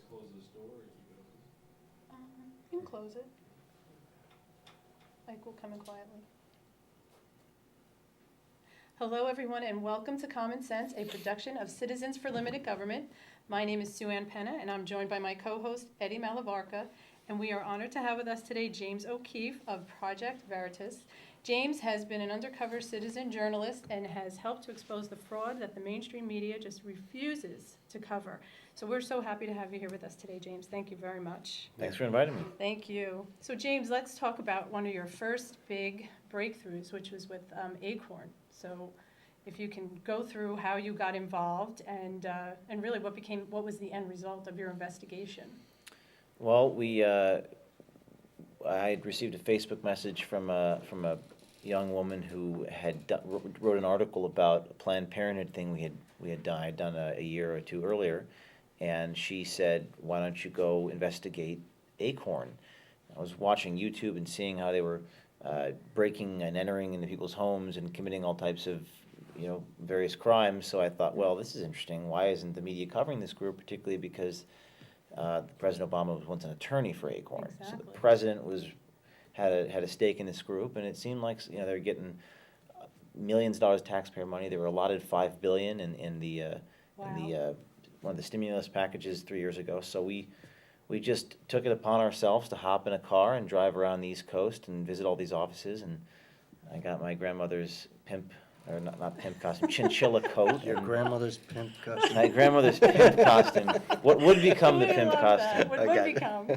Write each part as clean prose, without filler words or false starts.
close this door or keep it open? You can close it. Mike will come in quietly. Hello, everyone, and welcome to Common Sense, a production of Citizens for Limited Government. My name is Sue Ann Penna, and I'm joined by my co-host, Eddie Malavarca, and we are honored to have with us today James O'Keefe of Project Veritas. James has been an undercover citizen journalist and has helped to expose the fraud that the mainstream media just refuses to cover. So we're so happy to have you here with us today, James. Thank you very much. Thanks for inviting me. Thank you. So James, let's talk about one of your first big breakthroughs, which was with Acorn. So if you can go through how you got involved and really what was the end result of your investigation? Well, I had received a Facebook message from a young woman who had wrote an article about a Planned Parenthood thing we had done a year or two earlier, and she said, "Why don't you go investigate Acorn?" I was watching YouTube and seeing how they were breaking and entering into people's homes and committing all types of various crimes. So I thought, well, this is interesting. Why isn't the media covering this group, particularly because President Obama was once an attorney for Acorn. Exactly. So the president had a stake in this group, and it seemed like they were getting millions of dollars of taxpayer money. They were allotted $5 billion in the one of the stimulus packages 3 years ago. So we just took it upon ourselves to hop in a car and drive around the East Coast and visit all these offices. And I got my grandmother's not pimp costume, chinchilla coat. Your grandmother's pimp costume. My grandmother's pimp costume. What would become the We pimp love costume? that. What would Okay. become?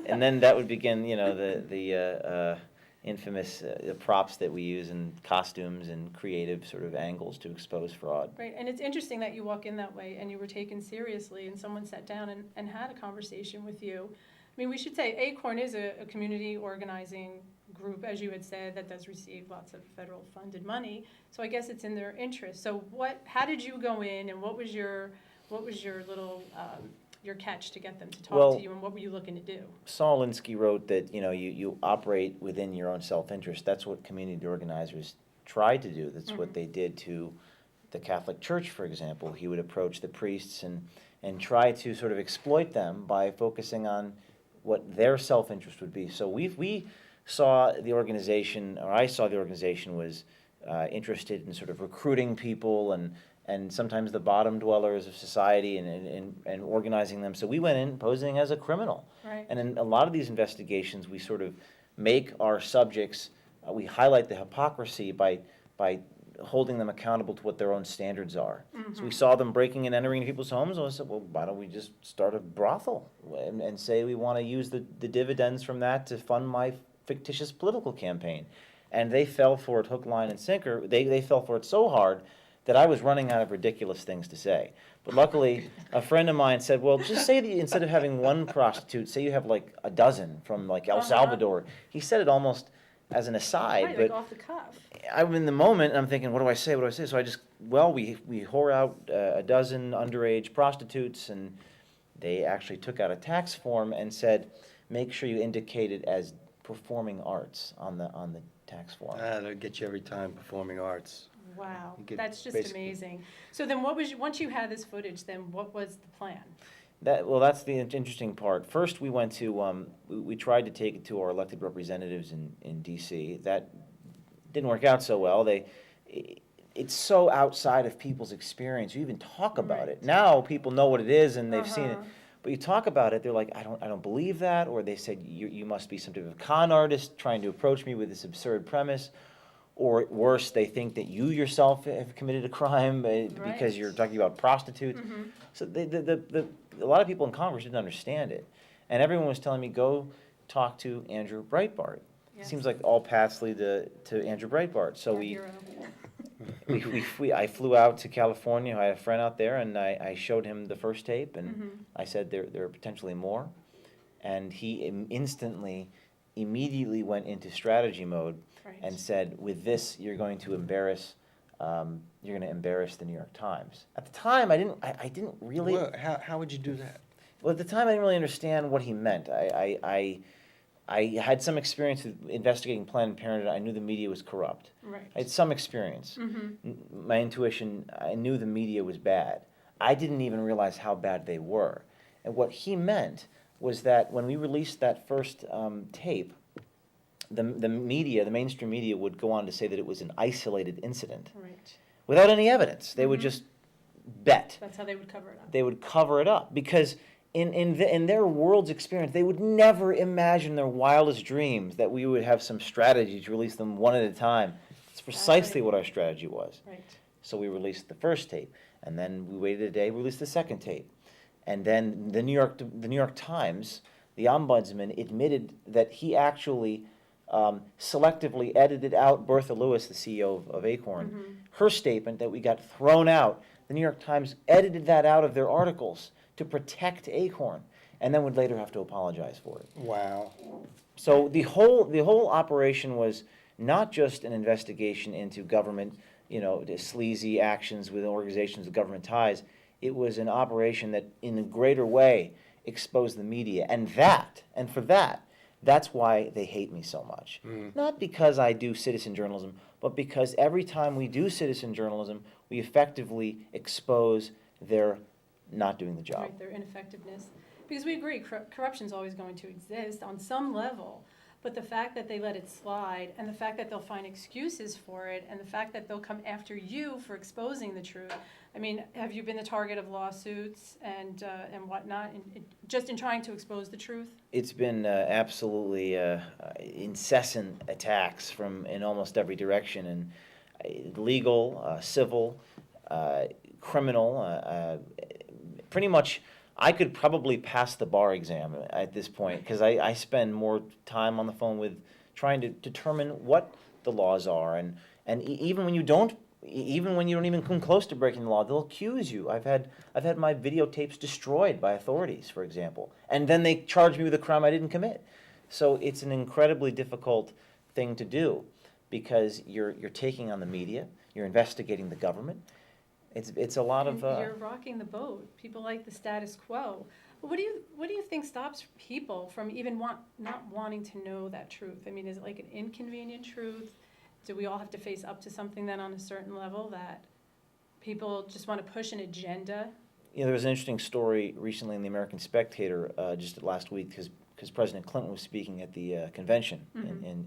And then that would begin, the infamous props that we use in costumes and creative sort of angles to expose fraud. Right, and it's interesting that you walk in that way and you were taken seriously and someone sat down and had a conversation with you. I mean, we should say Acorn is a community organizing group, as you had said, that does receive lots of federal funded money. So I guess it's in their interest. So how did you go in and what was your little, your catch to get them to talk to you, and what were you looking to do? Saul Alinsky wrote that, you operate within your own self-interest. That's what community organizers try to do. That's what they did to the Catholic Church, for example. He would approach the priests and try to sort of exploit them by focusing on what their self-interest would be. So we saw the organization, or I saw the organization was interested in sort of recruiting people and sometimes the bottom dwellers of society and organizing them. So we went in posing as a criminal. Right. And in a lot of these investigations, we sort of make our subjects, we highlight the hypocrisy by holding them accountable to what their own standards are. Mm-hmm. So we saw them breaking and entering people's homes, and I said, well, why don't we just start a brothel and say we want to use the dividends from that to fund my fictitious political campaign. And they fell for it hook, line, and sinker. They fell for it so hard that I was running out of ridiculous things to say. But luckily, a friend of mine said, well, just say that instead of having one prostitute, say you have like a dozen from like El Salvador. He said it almost as an aside. Right, but like off the cuff. I'm in the moment, and I'm thinking, what do I say? So I just, we whore out a dozen underage prostitutes, and they actually took out a tax form and said, make sure you indicate it as performing arts on the tax form. That'll get you every time, performing arts. Wow, You could that's just basically- amazing. So then once you had this footage, then what was the plan? That's the interesting part. First, we went to, we tried to take it to our elected representatives in D.C. That didn't work out so well. It's so outside of people's experience. You even talk about it. Now people know what it is and they've seen it. But you talk about it, they're like, I don't believe that, or they said you must be some type of con artist trying to approach me with this absurd premise, or worse, they think that you yourself have committed a crime because you're talking about prostitutes. Mm-hmm. So a lot of people in Congress didn't understand it, and everyone was telling me, go talk to Andrew Breitbart. Yes. It seems like all paths lead to Andrew Breitbart. So I flew out to California. I had a friend out there, and I showed him the first tape, and I said there are potentially more. And he immediately went into strategy mode and said, with this, you're going to embarrass the New York Times. At the time, I didn't really. Well, how would you do that? Well, at the time, I didn't really understand what he meant. I had some experience with investigating Planned Parenthood. I knew the media was corrupt. Right. I had some experience. My intuition, I knew the media was bad. I didn't even realize how bad they were. And what he meant was that when we released that first tape, the media, the mainstream media, would go on to say that it was an isolated incident Right. without any evidence. They would just bet. That's how they would cover it up. They would cover it up because in their world's experience, they would never imagine in their wildest dreams that we would have some strategy to release them one at a time. It's precisely what our strategy was. Right. So we released the first tape, and then we waited a day, released the second tape. And then the New York Times, the ombudsman, admitted that he actually selectively edited out Bertha Lewis, the CEO of Acorn, her statement that we got thrown out. The New York Times edited that out of their articles to protect Acorn, and then would later have to apologize for it. Wow. So the whole operation was not just an investigation into government, the sleazy actions with organizations with government ties. It was an operation that, in a greater way, exposed the media, and for that, that's why they hate me so much. Not because I do citizen journalism, but because every time we do citizen journalism, we effectively expose their not doing the job. Right, their ineffectiveness. Because we agree, corruption's always going to exist on some level, but the fact that they let it slide, and the fact that they'll find excuses for it, and the fact that they'll come after you for exposing the truth. I mean, have you been the target of lawsuits and whatnot, just in trying to expose the truth? It's been absolutely incessant attacks from in almost every direction, and legal, civil, criminal. Pretty much, I could probably pass the bar exam at this point because I spend more time on the phone with trying to determine what the laws are, and even when you don't even come close to breaking the law, they'll accuse you. I've had my videotapes destroyed by authorities, for example, and then they charge me with a crime I didn't commit. So it's an incredibly difficult thing to do because you're taking on the media, you're investigating the government. It's a lot of. You're rocking the boat. People like the status quo. But what do you think stops people from even not wanting to know that truth? I mean, is it like an inconvenient truth? Do we all have to face up to something then on a certain level that people just want to push an agenda? There was an interesting story recently in the American Spectator just last week because President Clinton was speaking at the convention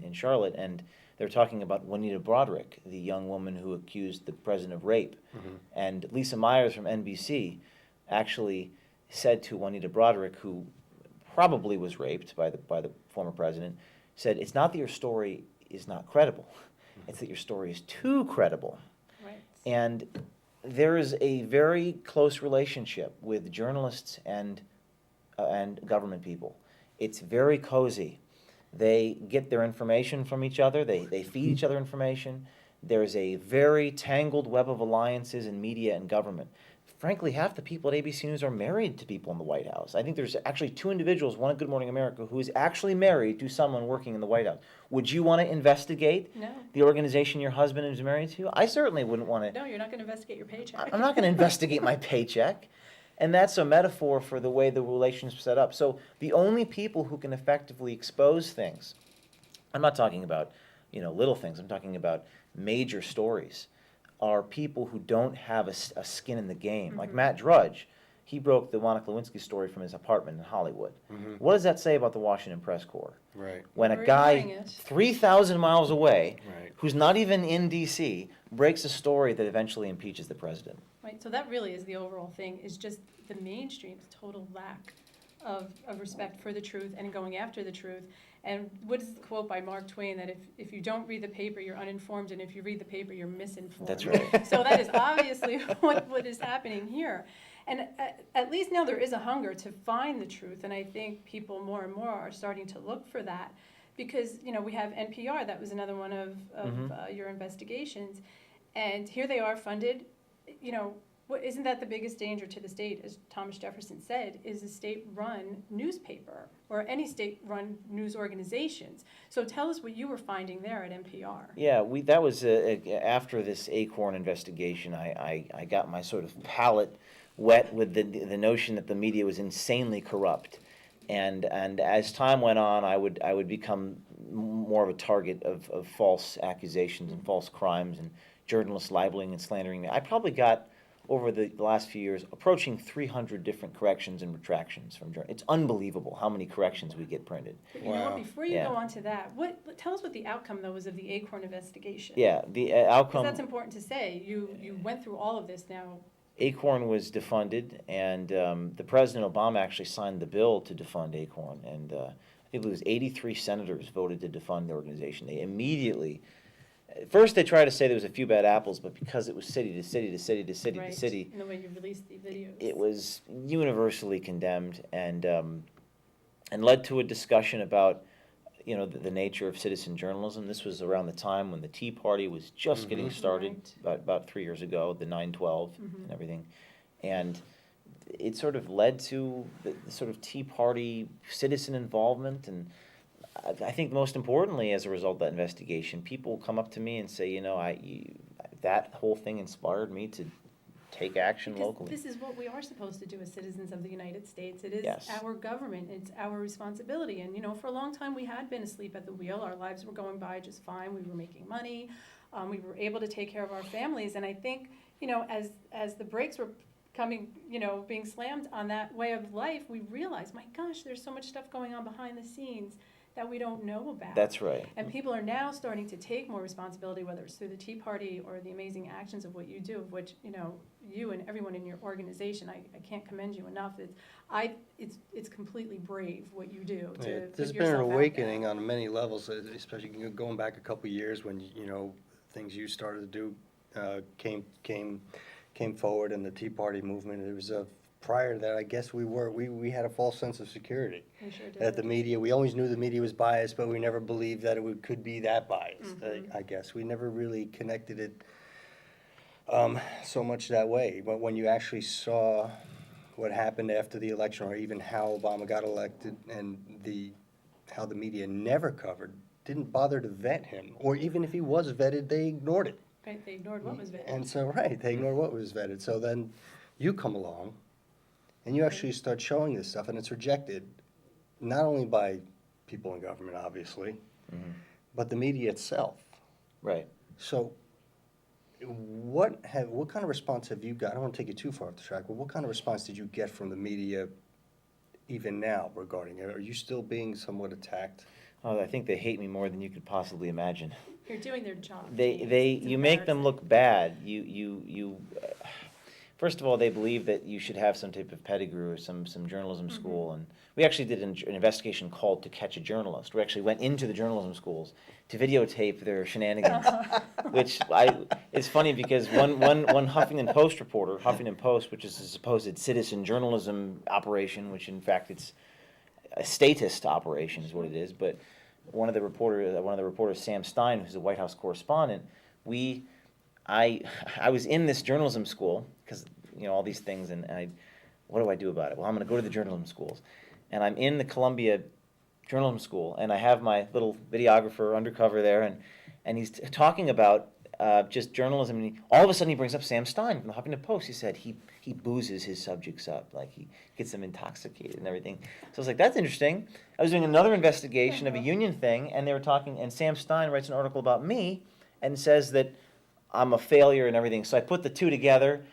in Charlotte, and they were talking about Juanita Broderick, the young woman who accused the president of rape. And Lisa Myers from NBC actually said to Juanita Broderick, who probably was raped by the former president, said, "It's not that your story is not credible. It's that your story is too credible." Right. And there is a very close relationship with journalists and government people. It's very cozy. They get their information from each other. They feed each other information. There's a very tangled web of alliances in media and government. Frankly, half the people at ABC News are married to people in the White House. I think there's actually two individuals, one at Good Morning America, who is actually married to someone working in the White House. Would you want to investigate the organization your husband is married to? I certainly wouldn't want to. No, you're not going to investigate your paycheck. I'm not going to investigate my paycheck. And that's a metaphor for the way the relationship's set up. So the only people who can effectively expose things, I'm not talking about, little things, I'm talking about major stories, are people who don't have a skin in the game. Like Matt Drudge, he broke the Monica Lewinsky story from his apartment in Hollywood. What does that say about the Washington Press Corps? Right. When a We're guy ignoring it. 3,000 miles away, Right. who's not even in D.C., breaks a story that eventually impeaches the president. Right, so that really is the overall thing, is just the mainstream's total lack of respect for the truth and going after the truth. And what is the quote by Mark Twain, that if you don't read the paper, you're uninformed, and if you read the paper, you're misinformed. That's right. So that is obviously what is happening here. And at least now there is a hunger to find the truth, and I think people more and more are starting to look for that. Because, we have NPR, that was another one of your investigations, and here they are funded. Isn't that the biggest danger to the state, as Thomas Jefferson said, is a state-run newspaper or any state-run news organizations. So tell us what you were finding there at NPR. Yeah, that was after this Acorn investigation. I got my sort of palate wet with the notion that the media was insanely corrupt, and as time went on, I would become more of a target of false accusations and false crimes and journalists libeling and slandering me. I probably got over the last few years, approaching 300 different corrections and retractions from journals. It's unbelievable how many corrections we get printed. But you know what, Wow. before you Yeah. go on to that, tell us what the outcome though was of the Acorn investigation. Yeah, the Because outcome. that's important to say. You went through all of this now. Acorn was defunded, and the President Obama actually signed the bill to defund Acorn, and I think it was 83 senators voted to defund the organization. They immediately, at first they tried to say there was a few bad apples, but because it was city to city to city to city Right, to city, in the way you released the videos. it was universally condemned and led to a discussion about, you know, the nature of citizen journalism. This was around the time when the Tea Party was just getting started, about 3 years ago, the 9/12 and everything. And it sort of led to the sort of Tea Party citizen involvement. And I think most importantly, as a result of that investigation, people come up to me and say, you know, that whole thing inspired me to take action Because locally. this is what we are supposed to do as citizens of the United States. It is Yes. our government, it's our responsibility. And, you know, for a long time, we had been asleep at the wheel. Our lives were going by just fine. We were making money. We were able to take care of our families. And I think, you know, as the brakes were coming, you know, being slammed on that way of life, we realized, my gosh, there's so much stuff going on behind the scenes that we don't know about. That's right. And people are now starting to take more responsibility, whether it's through the Tea Party or the amazing actions of what you do, of which, you know, you and everyone in your organization, I can't commend you enough. It's completely brave what you do to Yeah, put there's been yourself an out there. awakening on many levels, especially going back a couple of years when, you know, things you started to do came forward in the Tea Party movement. It was prior to that, I guess we had a false sense of security. We sure did. That the media, we always knew the media was biased, but we never believed that could be that biased. I guess we never really connected it so much that way. But when you actually saw what happened after the election, or even how Obama got elected, and how the media never covered, didn't bother to vet him, or even if he was vetted, they ignored it. Right, they ignored what was vetted. And so, right, they ignored what was vetted. So then you come along and you actually start showing this stuff, and it's rejected, not only by people in government, obviously, but the media itself. Right. So what kind of response have you got? I don't want to take you too far off the track, but what kind of response did you get from the media even now regarding it? Are you still being somewhat attacked? Oh, I think they hate me more than you could possibly imagine. You're doing their job. You make them look bad. First of all, they believe that you should have some type of pedigree or some journalism school, and we actually did an investigation called To Catch a Journalist. We actually went into the journalism schools to videotape their shenanigans, it's funny because one Huffington Post reporter, Huffington Post, which is a supposed citizen journalism operation, which in fact it's a statist operation is what it is, but one of the reporters, Sam Stein, who's a White House correspondent, I was in this journalism school because, you know, all these things, and what do I do about it? Well, I'm going to go to the journalism schools, and I'm in the Columbia Journalism School, and I have my little videographer undercover there, and he's talking about just journalism, and all of a sudden he brings up Sam Stein from the Huffington Post. He said he boozes his subjects up, like he gets them intoxicated and everything. So I was like, that's interesting. I was doing another investigation of a union thing, and they were talking, and Sam Stein writes an article about me and says that I'm a failure and everything. So I put the two together,